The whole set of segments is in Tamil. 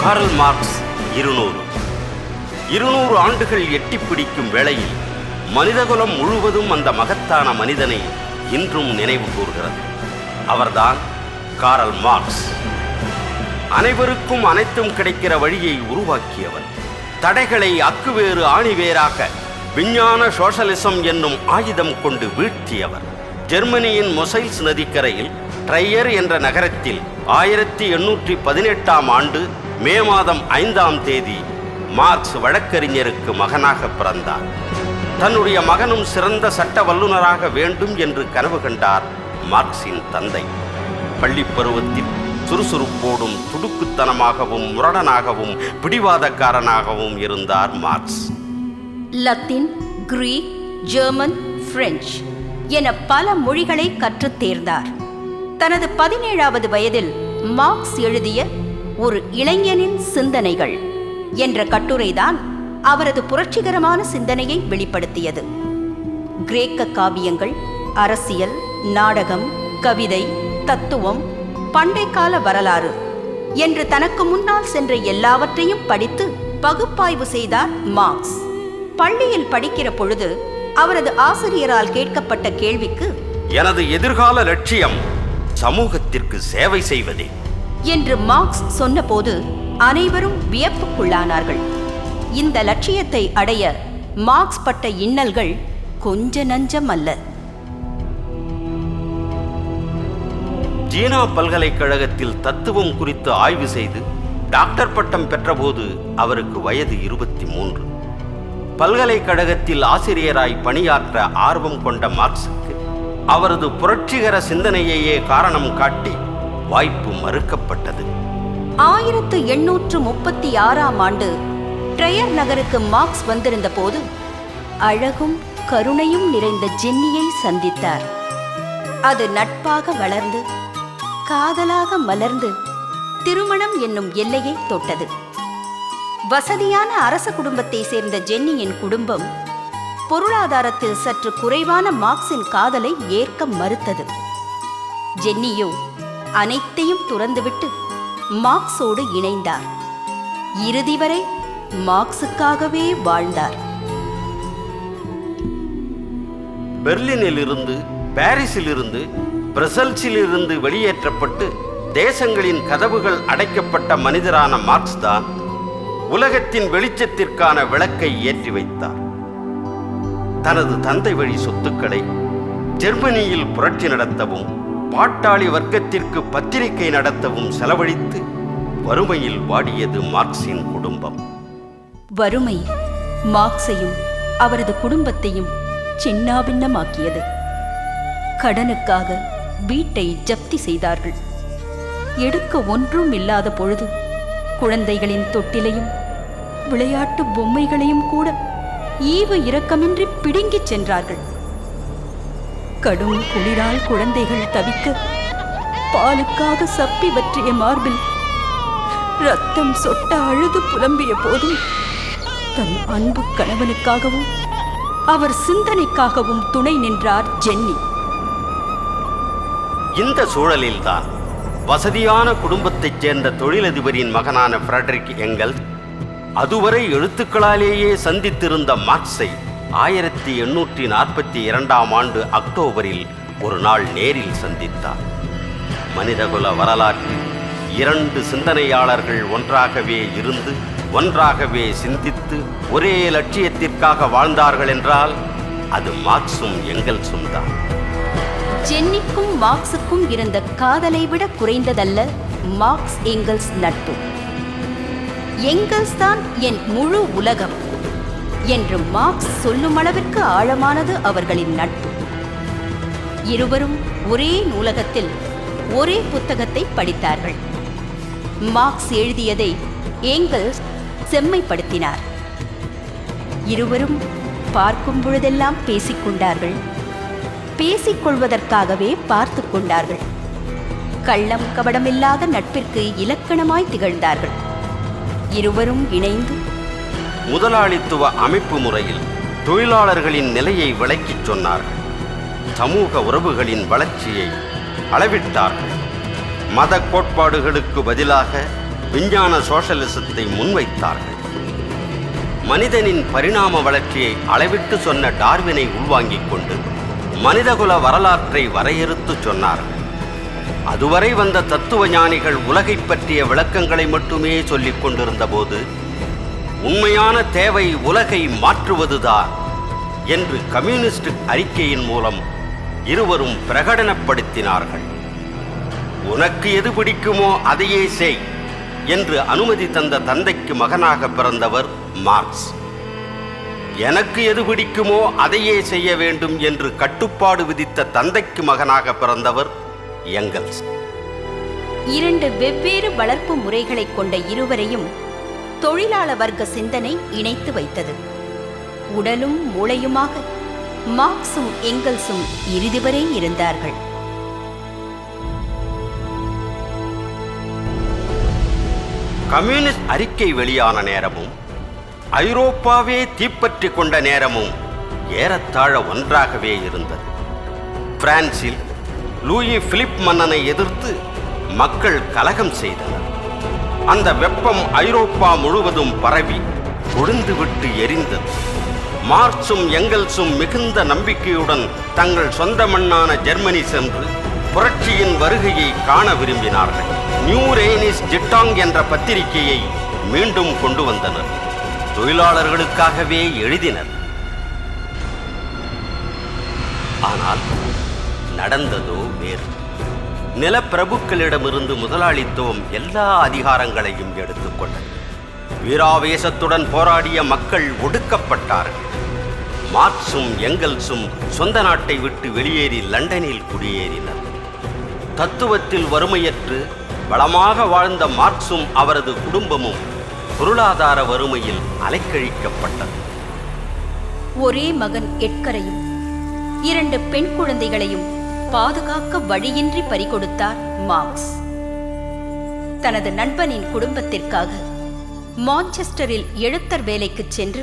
காரல் மார்க்ஸ் 200 ஆண்டுகள் எட்டிப் பிடிக்கும் வேளையில் மனிதகுலம் முழுவதும் அந்த மகத்தான மனிதனை இன்றும் நினைவு கூர்கிறது. அவர்தான் காரல் மார்க்ஸ். அனைவருக்கும் அனைத்தும் கிடைக்கிற வழியை உருவாக்கியவர். தடைகளை அக்குவேறு ஆணிவேராக விஞ்ஞான சோஷலிசம் என்னும் ஆயுதம் கொண்டு வீழ்த்தியவர். ஜெர்மனியின் மொசைல்ஸ் நதிக்கரையில் ட்ரையர் என்ற நகரத்தில் 1818 ஆண்டு மே மாதம் 5ஆம் தேதி மார்க்ஸ் வழக்கறிஞருக்கு மகனாக பிறந்தார். தன்னுடைய மகனும் சிறந்த சட்ட வல்லுநராக வேண்டும் என்று கனவு கண்டார் மார்க்சின் தந்தை. பள்ளிப் பருவத்தில் சுறுசுறுப்போடும் துடுக்குத்தனமாகவும் முரடனாகவும் பிடிவாதக்காரனாகவும் இருந்தார் Marx. Latin, Greek, German, French என பல மொழிகளை கற்றுத் தேர்ந்தார். தனது 17வது வயதில் மார்க்ஸ் எழுதிய ஒரு இளைஞனின் சிந்தனைகள் என்ற கட்டுரைதான் அவரது புரட்சிகரமான சிந்தனையை வெளிப்படுத்தியது. கிரேக்க காவியங்கள், அரசியல், நாடகம், கவிதை, தத்துவம், பண்டைக்கால வரலாறு என்று தனக்கு முன்னால் சென்ற எல்லாவற்றையும் படித்து பகுப்பாய்வு செய்தார் மார்க்ஸ். பள்ளியில் படிக்கிற பொழுது அவரது ஆசிரியரால் கேட்கப்பட்ட கேள்விக்கு, எனது எதிர்கால லட்சியம் சமூகத்திற்கு சேவை செய்வதே என்று மார்க்ஸ் சொன்னபோது அனைவரும் வியப்புக்குள்ளானார்கள். இந்த லட்சியத்தை அடைய மார்க்ஸ் பட்ட இன்னல்கள் கொஞ்ச நஞ்சம் அல்ல. ஜீனா பல்கலைக்கழகத்தில் தத்துவம் குறித்து ஆய்வு செய்து டாக்டர் பட்டம் பெற்றபோது அவருக்கு வயது 23. பல்கலைக்கழகத்தில் ஆசிரியராய் பணியாற்ற ஆர்வம் கொண்ட மார்க்ஸுக்கு அவரது புரட்சிகர சிந்தனையையே காரணம் காட்டி வாய்ப்பு மறுக்கப்பட்டது. 1836ஆம் ஆண்டு ட்ரையர் நகருக்கு மார்க்ஸ் வந்திருந்த போது அழகும் கருணையும் நிறைந்த ஜென்னியை சந்தித்தார். அது நட்பாக வளர்ந்து காதலாக மலர்ந்து திருமணம் என்னும் எல்லையை தொட்டது. வசதியான அரச குடும்பத்தை சேர்ந்த ஜென்னியின் குடும்பம் பொருளாதாரத்தில் சற்று குறைவான மார்க்சின் காதலை ஏற்க மறுத்தது. ஜென்னியோ அனைத்தையும் துறந்துவிட்டு மார்க்ஸோடு இணைந்தார். இறுதி வரை மார்க்ஸுக்காகவே வாழ்ந்தார். பெர்லினிலிருந்து, பாரிஸிலிருந்து, பிரசல்ஸிலிருந்து வெளியேற்றப்பட்டு தேசங்களின் கதவுகள் அடைக்கப்பட்ட மனிதரான மார்க்ஸ் தான் உலகத்தின் வெளிச்சத்திற்கான விளக்கை ஏற்றி வைத்தார். தனது தந்தை வழி சொத்துக்களை ஜெர்மனியில் புரட்சி நடத்தவும் பாட்டாளி வர்க்கத்திற்கு பத்திரிகை நடத்தவும் செலவழித்து வறுமையில் வாடியது மார்க்சின் குடும்பம். வறுமை மார்க்ஸையும் அவரது குடும்பத்தையும் சின்னாபின்னமாக்கியது. கடனுக்காக வீட்டை ஜப்தி செய்தார்கள். எடுக்க ஒன்றும் இல்லாத பொழுது குழந்தைகளின் தொட்டிலையும் விளையாட்டு பொம்மைகளையும் கூட ஈவு இரக்கமின்றி பிடுங்கிச் சென்றார்கள். கடும் குளிரால் குழந்தைகள் தவிக்க பாலுக்காக சப்பி வற்றிய மார்பில் ரத்தம் சொட்ட அழுது புலம்பிய போதும் தன் அன்பு கணவனுக்காகவும் அவர் சிந்தனைக்காகவும் துணை நின்றார் ஜென்னி. இந்த சூழலில்தான் வசதியான குடும்பத்தைச் சேர்ந்த தொழிலதிபரின் மகனான ஃபிரெடரிக் எங்கெல்ஸ் அதுவரை எழுத்துக்களாலேயே சந்தித்திருந்த மார்க்ஸை 1842ஆம் ஆண்டு அக்டோபரில் ஒரு நாள் நேரில் சந்தித்தார். மனிதகுல வரலாற்றில் 2 சிந்தனையாளர்கள் ஒன்றாகவே இருந்து ஒன்றாகவே சிந்தித்து ஒரே லட்சியத்திற்காக வாழ்ந்தார்கள் என்றால் அது மார்க்ஸும் எங்கெல்ஸும் தான். ஜென்னிக்கும் மார்க்ஸுக்கும் இருந்த காதலை விட குறைந்ததல்ல மார்க்ஸ் எங்கெல்ஸ் நட்பு. எங்கெல்ஸ் தான் என் முழு உலகம் என்று மார்க்ஸ் சொல்லும் அளவிற்கு ஆழமானது அவர்களின் நட்பு. இருவரும் ஒரே நூலகத்தில் ஒரே புத்தகத்தை படித்தார்கள். மார்க்ஸ் எழுதியதை எங்கெல்ஸ் செம்மைப்படுத்தினார். இருவரும் பார்க்கும் பொழுதெல்லாம் பேசிக்கொண்டார்கள். பேசிக்கொள்வதற்காகவே பார்த்து கொண்டார்கள். கள்ளம் கபடமில்லாத நட்பிற்கு இலக்கணமாய் திகழ்ந்தார்கள். இருவரும் இணைந்து முதலாளித்துவ அமைப்பு முறையில் தொழிலாளர்களின் நிலையை விளக்கிச் சொன்னார்கள். சமூக உறவுகளின் வளர்ச்சியை அளவிட்டார்கள். மத கோட்பாடுகளுக்கு பதிலாக விஞ்ஞான சோஷலிசத்தை முன்வைத்தார்கள். மனிதனின் பரிணாம வளர்ச்சியை அளவிட்டு சொன்ன டார்வினை உள்வாங்கிக் கொண்டு மனிதகுல வரலாற்றை வரையறுத்து சொன்னார்கள். அதுவரை வந்த தத்துவ ஞானிகள் உலகை பற்றிய விளக்கங்களை மட்டுமே சொல்லிக் கொண்டிருந்த போது உண்மையான தேவை உலகை மாற்றுவதுதான் என்று கம்யூனிஸ்ட் அறிக்கையின் மூலம் இருவரும் பிரகடனப்படுத்தினார்கள். உனக்கு எது பிடிக்குமோ அதையே செய் என்று அனுமதி தந்த தந்தைக்கு மகனாக பிறந்தவர் மார்க்ஸ். எனக்கு எது பிடிக்குமோ அதையே செய்ய வேண்டும் என்று கட்டுப்பாடு விதித்த தந்தைக்கு மகனாக பிறந்தவர் எங்கல்ஸ். இரண்டு வெவ்வேறு வளர்ப்பு முறைகளை கொண்ட இருவரையும் தொழிலாள வர்க்க சிந்தனை இணைத்து வைத்தது. உடலும் மூளையுமாக மார்க்சும் எங்கல்சும் இறுதி வரை இருந்தார்கள். கம்யூனிஸ்ட் அறிக்கை வெளியான நேரமும் ஐரோப்பாவே தீப்பற்றி கொண்ட நேரமும் ஏறத்தாழ ஒன்றாகவே இருந்தது. பிரான்சில் லூயி பிலிப் மன்னனை எதிர்த்து மக்கள் கலகம் செய்தனர். அந்த வெப்பம் ஐரோப்பா முழுவதும் பரவி கொழுந்துவிட்டு எரிந்தது. மார்க்சும் எங்கல்சும் மிகுந்த நம்பிக்கையுடன் தங்கள் சொந்த மண்ணான ஜெர்மனி சென்று புரட்சியின் வருகையை காண விரும்பினார்கள். நியூ ரெய்னிஸ் ஜிட்டாங் என்ற பத்திரிகையை மீண்டும் கொண்டு வந்தனர். தொழிலாளர்களுக்காகவே எழுதினர். ஆனால் நடந்ததோ வேறு. நிலப்பிரபுக்களிடமிருந்து முதலாளித்துவம் எல்லா அதிகாரங்களையும் எடுத்துக்கொண்டது. வீராவேசத்துடன் போராடிய மக்கள் ஒடுக்கப்பட்டார்கள். மார்க்சும் எங்கல்சும் சொந்த நாட்டை விட்டு வெளியேறி லண்டனில் குடியேறினர். தத்துவத்தில் வறுமையற்று வளமாக வாழ்ந்த மார்க்சும் அவரது குடும்பமும் பொருளாதார வறுமையில் அலைக்கழிக்கப்பட்டது. ஒரே மகன் எட்கரையும் 2 பெண் குழந்தைகளையும் பாதுகாக்க வழியின்றி பறிகொடுத்தார் மார்க்ஸ். தனது நண்பனின் குடும்பத்திற்காக மான்செஸ்டரில் எழுத்தர் வேலைக்கு சென்று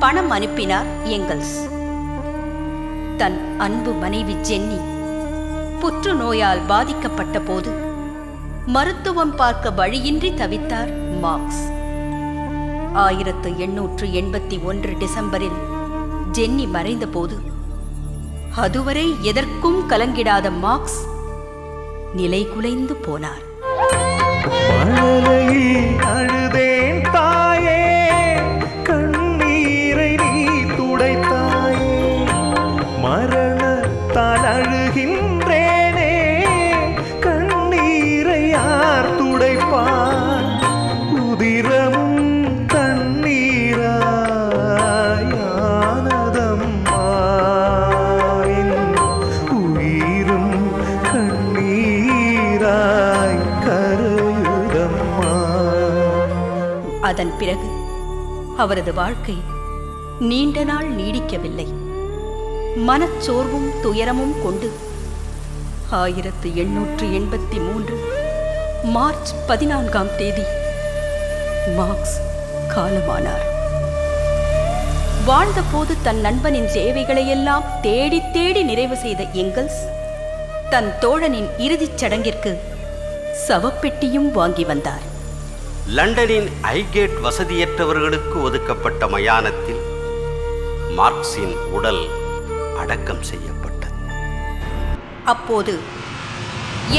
பணம் அனுப்பினார் எங்கல்ஸ். தன் அன்பு மனைவி ஜென்னி புற்றுநோயால் பாதிக்கப்பட்ட போது மருத்துவம் பார்க்க வழியின்றி தவித்தார் மார்க்ஸ். 1881 டிசம்பரில் ஜென்னி மறைந்த போது அதுவரை எதற்கும் கலங்கிடாத மார்க்ஸ் நிலை குலைந்து போனார். அழுதேன் தாயே, கண்ணீரை நீ துடைத்தாயே, மரணத்தால் அழுகின்றேனே, கண்ணீரை யார் துடைப்பார், உதிரமும் தண்ணீராயானதம்மா, உயிரும் கண்ணீராய் கரையுதம்மா. அதன் பிறகு அவரது வாழ்க்கை நீண்ட நாள் நீடிக்கவில்லை. மனச்சோர்வும் துயரமும் கொண்டு 1883 மார்ச் 14ஆம் தேதி மார்க்ஸ் காலமானார். வாழ்ந்தபோது தன் நண்பனின் தேவைகளையெல்லாம் தேடி தேடி நிறைவு செய்த எங்கல்ஸ் தன் தோழனின் இறுதிச் சடங்கிற்கு சவப்பெட்டியும் வாங்கி வந்தார். லண்டனின் ஐகேட் வசதியற்றவர்களுக்கு ஒதுக்கப்பட்ட மயானத்தில் மார்க்சின் உடல் அடக்கம் செய்யப்பட்டது. அப்போது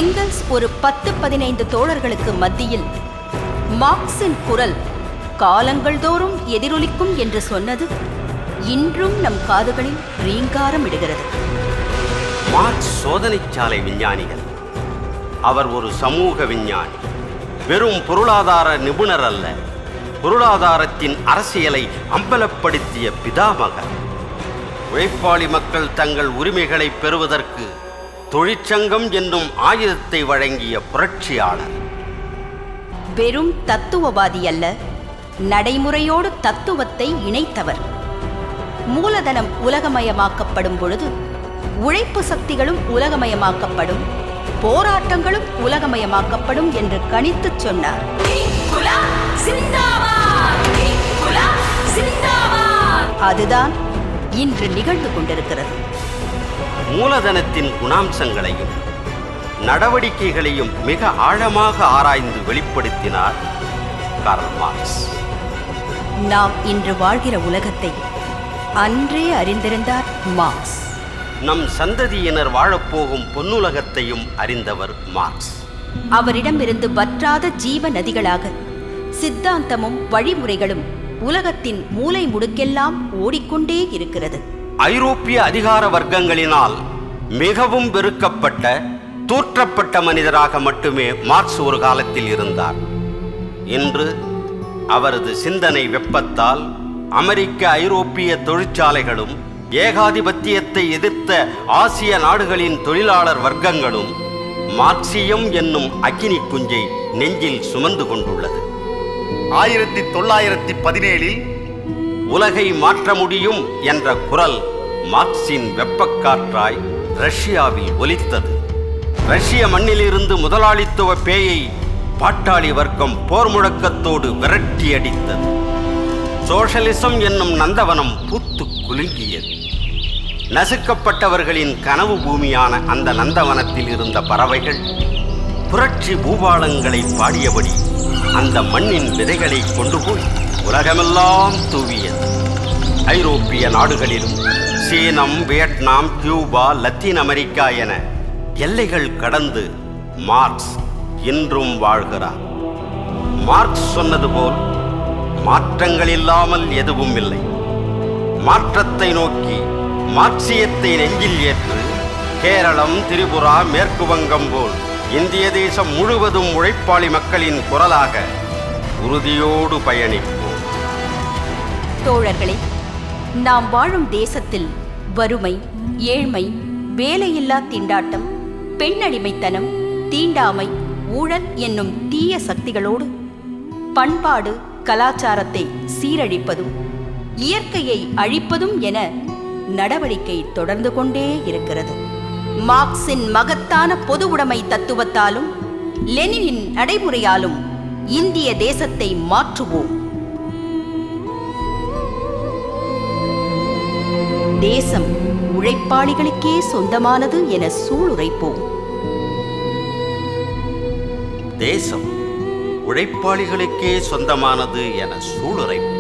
எங்கல்ஸ் ஒரு 10-15 தோழர்களுக்கு மத்தியில் மார்க்சின் குரல் காலங்கள் தோறும் எதிரொலிக்கும் என்று சொன்னது இன்றும் நம் காதுகளில் ரீங்காரமிடுகிறது. மார்க்ஸ் சோதனைச்சாலை விஞ்ஞானிகள். அவர் ஒரு சமூக விஞ்ஞானி, வெறும் பொருளாதார நிபுணர் அல்ல, பொருளாதாரத்தின் அரசியலை அம்பலப்படுத்திய பிதாமகர். உழைப்பாளி மக்கள் தங்கள் உரிமைகளை பெறுவதற்கு தொழிற்சங்கம் என்னும் ஆயுதத்தை வழங்கிய புரட்சியாளர். வெறும் தத்துவவாதி அல்ல, நடைமுறையோடு தத்துவத்தை இணைத்தவர். மூலதனம் உலகமயமாக்கப்படும் பொழுது உழைப்பு சக்திகளும் உலகமயமாக்கப்படும், போராட்டங்களும் உலகமயமாக்கப்படும் என்று கணித்துச் சொன்னார். அதுதான் இன்று நிகழ்ந்து கொண்டிருக்கிறது. மூலதனத்தின் குணாம்சங்களையும் நடவடிக்கைகளையும் மிக ஆழமாக ஆராய்ந்து வெளிப்படுத்தினார் கார்ல் மார்க்ஸ். நாம் இன்று வாழ்கிற உலகத்தை அன்றே அறிந்திருந்தார் மார்க்ஸ். நம் சந்ததியினர் வாழப்போகும் பொன்னுலகத்தையும் அறிந்தவர் மார்க்ஸ். அவரிடமிருந்து வற்றாத ஜீவ நதிகளாக சித்தாந்தமும் வழிமுறைகளும் உலகத்தின் மூலை முடுக்கெல்லாம் ஓடிக்கொண்டே இருக்கிறது. ஐரோப்பிய அதிகார வர்க்கங்களினால் மிகவும் வெறுக்கப்பட்ட தூற்றப்பட்ட மனிதராக மட்டுமே மார்க்ஸ் ஒரு காலத்தில் இருந்தார். இன்று அவரது சிந்தனை வெப்பத்தால் அமெரிக்க ஐரோப்பிய தொழிற்சாலைகளும் ஏகாதிபத்தியத்தை எதிர்த்த ஆசிய நாடுகளின் தொழிலாளர் வர்க்கங்களும் மார்க்சியம் என்னும் அக்கினி குஞ்சை நெஞ்சில் சுமந்து கொண்டுள்ளது. 1917 உலகை மாற்ற முடியும் என்ற குரல் மார்க்சின் வெப்பக்காற்றாய் ரஷ்யாவில் ஒலித்தது. ரஷ்ய மண்ணிலிருந்து முதலாளித்துவ பேயை பாட்டாளி வர்க்கம் போர் முழக்கத்தோடு விரட்டி அடித்தது. சோஷலிசம் என்னும் நந்தவனம் பூத்து குலுங்கியது. நசுக்கப்பட்டவர்களின் கனவு பூமியான அந்த நந்தவனத்தில் இருந்த பறவைகள் புரட்சி பூபாலங்களை பாடியபடி அந்த மண்ணின் விதைகளை கொண்டு போய் உலகமெல்லாம் தூவியது. ஐரோப்பிய நாடுகளிலும் சீனம், வியட்நாம், கியூபா, லத்தீன் அமெரிக்கா என எல்லைகள் கடந்து மார்க்ஸ் இன்றும் வாழ்கிறார். மார்க்ஸ் சொன்னது போல் மாற்றங்கள் இல்லாமல் எதுவும் இல்லை. மாற்றத்தை நோக்கி மார்க்சியத்தை நெஞ்சில் ஏற்று கேரளம், திரிபுரா, மேற்கு வங்கம் போல் இந்திய தேசம் முழுவதும் உழைப்பாளி மக்களின் குரலாக உறுதியோடு பயணிப்போம். தோழர்களே, நாம் வாழும் தேசத்தில் வறுமை, ஏழ்மை, வேலையில்லா திண்டாட்டம், பெண்ணடிமைத்தனம், தீண்டாமை, ஊழல் என்னும் தீய சக்திகளோடு பண்பாடு கலாச்சாரத்தை சீரழிப்பதும் இயற்கையை அழிப்பதும் என நடவடிக்கை தொடர்ந்து கொண்டே இருக்கிறது. மார்க்சின் மகத்தான பொது உடைமை தத்துவத்தாலும் லெனினின் நடைமுறையாலும் இந்திய தேசத்தை மாற்றுவோம். தேசம் உழைப்பாளிகளுக்கே சொந்தமானது என சூளுரைப்போம். தேசம் உழைப்பாளிகளுக்கே சொந்தமானது என சூளுரைப்போம்.